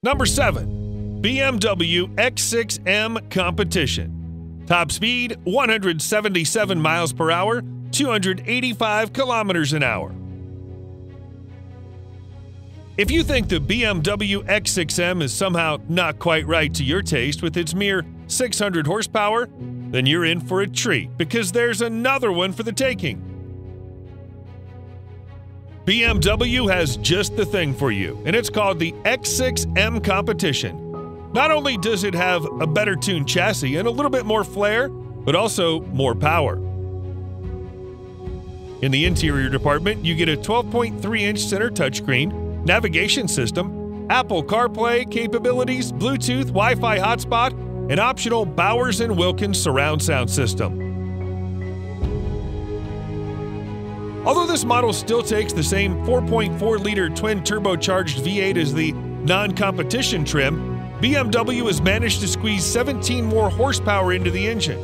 Number 7. BMW X6 M Competition. Top speed 177 miles per hour, 285 kilometers an hour. If you think the BMW X6M is somehow not quite right to your taste with its mere 600 horsepower, then you're in for a treat because there's another one for the taking. BMW has just the thing for you, and it's called the X6 M Competition. Not only does it have a better tuned chassis and a little bit more flair, but also more power. In the interior department, you get a 12.3-inch center touchscreen, navigation system, Apple CarPlay capabilities, Bluetooth, Wi-Fi hotspot, and optional Bowers & Wilkins surround sound system. Although this model still takes the same 4.4-liter twin-turbocharged V8 as the non-competition trim, BMW has managed to squeeze 17 more horsepower into the engine.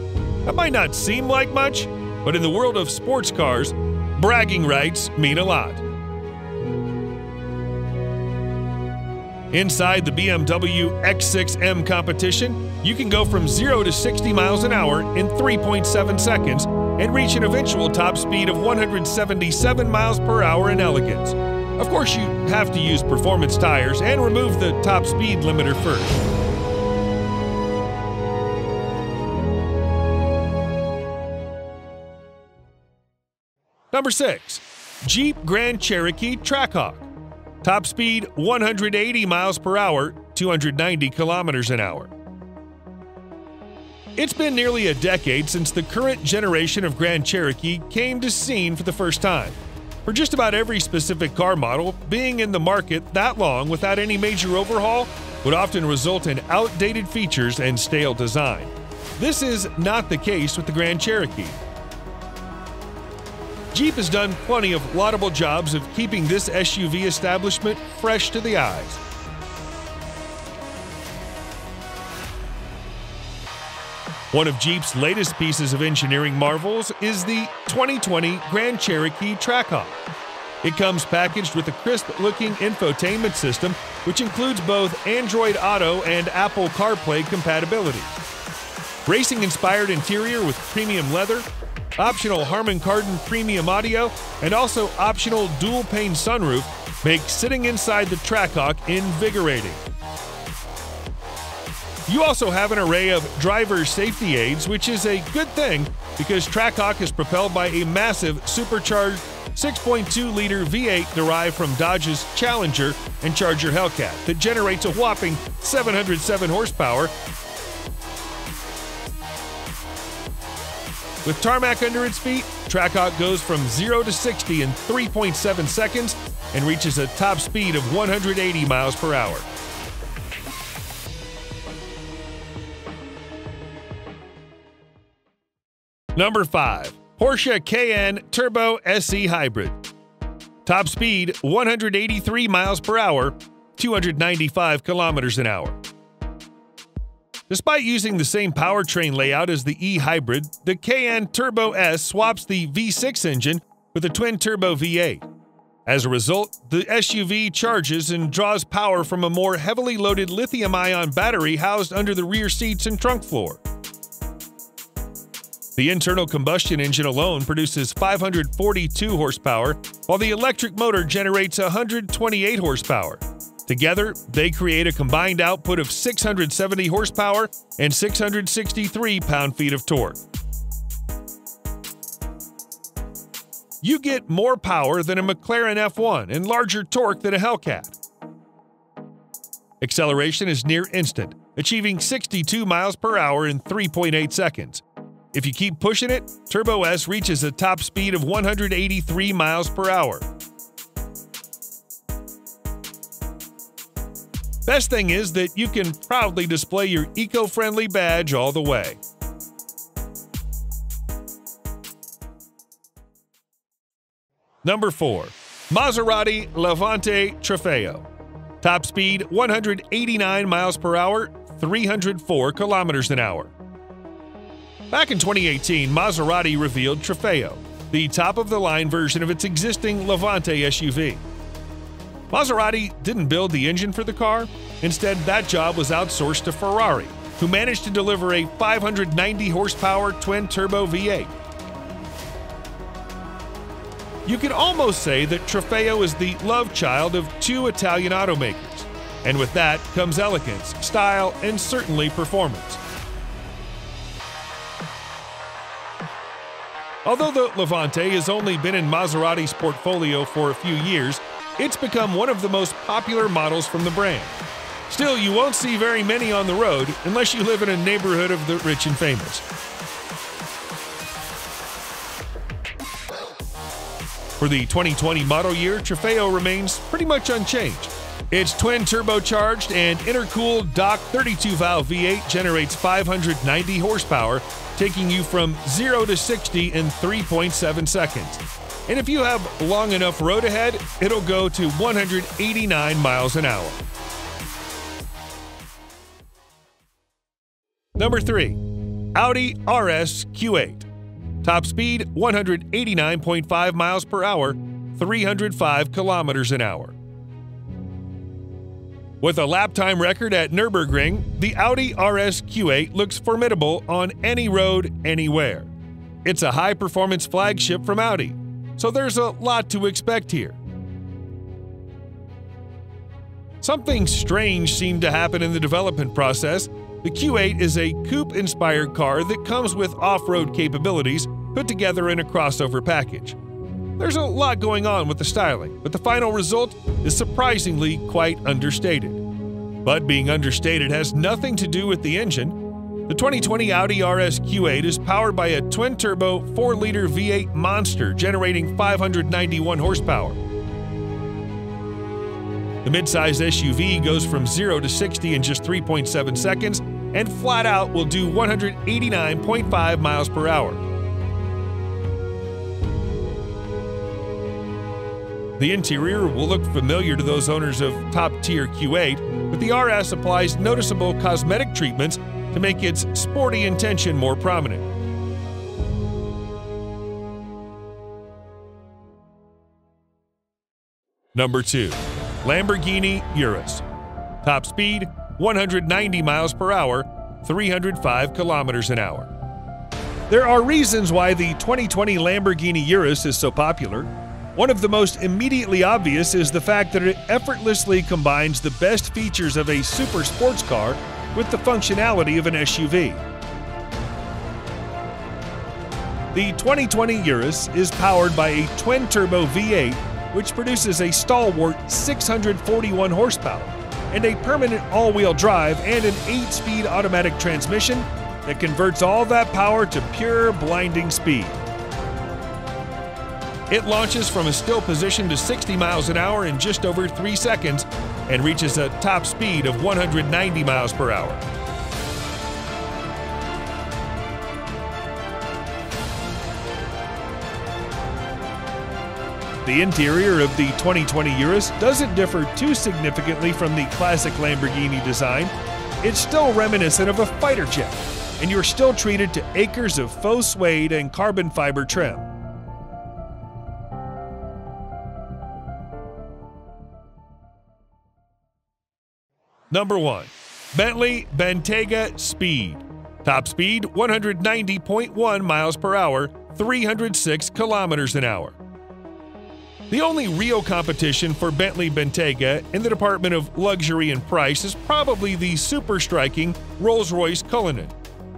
That might not seem like much, but in the world of sports cars, bragging rights mean a lot. Inside the BMW X6 M Competition, you can go from 0 to 60 miles an hour in 3.7 seconds and reach an eventual top speed of 177 miles per hour in elegance. Of course, you have to use performance tires and remove the top speed limiter first. Number 6. Jeep Grand Cherokee Trackhawk. Top speed 180 miles per hour, 290 kilometers an hour. It's been nearly a decade since the current generation of Grand Cherokee came to scene for the first time. For just about every specific car model, being in the market that long without any major overhaul would often result in outdated features and stale design. This is not the case with the Grand Cherokee. Jeep has done plenty of laudable jobs of keeping this SUV establishment fresh to the eyes. One of Jeep's latest pieces of engineering marvels is the 2020 Grand Cherokee Trackhawk. It comes packaged with a crisp-looking infotainment system, which includes both Android Auto and Apple CarPlay compatibility. Racing-inspired interior with premium leather, optional Harman Kardon premium audio, and also optional dual-pane sunroof make sitting inside the Trackhawk invigorating. You also have an array of driver safety aids, which is a good thing because Trackhawk is propelled by a massive supercharged 6.2-liter V8 derived from Dodge's Challenger and Charger Hellcat that generates a whopping 707 horsepower. With tarmac under its feet, Trackhawk goes from 0 to 60 in 3.7 seconds and reaches a top speed of 180 miles per hour. Number 5. Porsche Cayenne Turbo SE Hybrid. Top speed 183 miles per hour, 295 kilometers an hour. Despite using the same powertrain layout as the E-Hybrid, the Cayenne Turbo S swaps the V6 engine with a twin-turbo V8. As a result, the SUV charges and draws power from a more heavily loaded lithium-ion battery housed under the rear seats and trunk floor. The internal combustion engine alone produces 542 horsepower, while the electric motor generates 128 horsepower. Together, they create a combined output of 670 horsepower and 663 pound-feet of torque. You get more power than a McLaren F1 and larger torque than a Hellcat. Acceleration is near instant, achieving 62 miles per hour in 3.8 seconds. If you keep pushing it, Turbo S reaches a top speed of 183 miles per hour. Best thing is that you can proudly display your eco-friendly badge all the way. Number 4. Maserati Levante Trofeo. Top speed 189 miles per hour, 304 kilometers an hour. Back in 2018, Maserati revealed Trefeo, the top-of-the-line version of its existing Levante SUV. Maserati didn't build the engine for the car. Instead, that job was outsourced to Ferrari, who managed to deliver a 590 horsepower twin-turbo V8. You could almost say that Trofeo is the love child of two Italian automakers, and with that comes elegance, style, and certainly performance. Although the Levante has only been in Maserati's portfolio for a few years, it's become one of the most popular models from the brand. Still, you won't see very many on the road unless you live in a neighborhood of the rich and famous. For the 2020 model year, Trefeo remains pretty much unchanged. Its twin-turbocharged and intercooled Dock 32-valve V8 generates 590 horsepower, taking you from 0 to 60 in 3.7 seconds. And if you have long enough road ahead, it'll go to 189 miles an hour. Number 3. Audi RS Q8. Top speed 189.5 miles per hour, 305 kilometers an hour. With a lap time record at Nürburgring, the Audi RS Q8 looks formidable on any road, anywhere. It's a high-performance flagship from Audi, so there's a lot to expect here. Something strange seemed to happen in the development process. The Q8 is a coupe-inspired car that comes with off-road capabilities put together in a crossover package. There's a lot going on with the styling, but the final result is surprisingly quite understated. But being understated has nothing to do with the engine. The 2020 Audi RS Q8 is powered by a twin-turbo 4-liter V8 monster generating 591 horsepower. The midsize SUV goes from 0 to 60 in just 3.7 seconds and flat out will do 189.5 miles per hour. The interior will look familiar to those owners of top-tier Q8, but the RS applies noticeable cosmetic treatments to make its sporty intention more prominent. Number 2. Lamborghini Urus. Top speed 190 miles per hour, 305 kilometers an hour. There are reasons why the 2020 Lamborghini Urus is so popular. One of the most immediately obvious is the fact that it effortlessly combines the best features of a super sports car with the functionality of an SUV. The 2020 Urus is powered by a twin-turbo V8, which produces a stalwart 641 horsepower, and a permanent all-wheel drive and an 8-speed automatic transmission that converts all that power to pure blinding speed. It launches from a still position to 60 miles an hour in just over 3 seconds and reaches a top speed of 190 miles per hour. The interior of the 2020 Urus doesn't differ too significantly from the classic Lamborghini design. It's still reminiscent of a fighter jet, and you're still treated to acres of faux suede and carbon fiber trim. Number 1. Bentley Bentayga Speed. Top speed 190.1 miles per hour, 306 kilometers an hour. The only real competition for Bentley Bentayga in the department of luxury and price is probably the super striking Rolls-Royce Cullinan,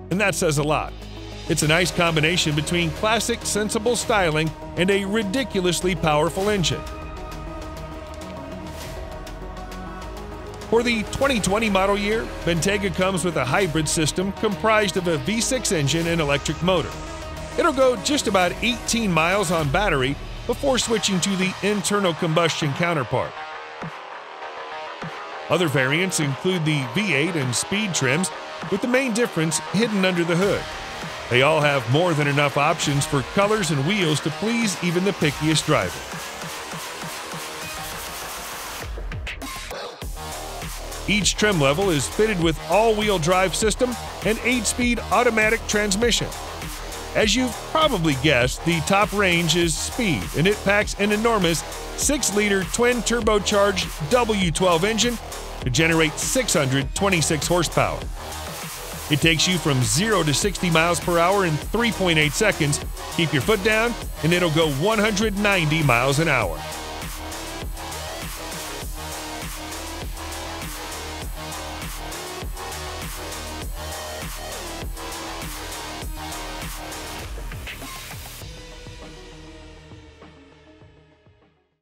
and that says a lot. It's a nice combination between classic sensible styling and a ridiculously powerful engine. For the 2020 model year, Bentayga comes with a hybrid system comprised of a V6 engine and electric motor. It'll go just about 18 miles on battery before switching to the internal combustion counterpart. Other variants include the V8 and Speed trims, with the main difference hidden under the hood. They all have more than enough options for colors and wheels to please even the pickiest driver. Each trim level is fitted with all-wheel drive system and 8-speed automatic transmission. As you've probably guessed, the top range is Speed, and it packs an enormous 6-liter twin-turbocharged W12 engine to generate 626 horsepower. It takes you from 0 to 60 miles per hour in 3.8 seconds. Keep your foot down, and it'll go 190 miles an hour.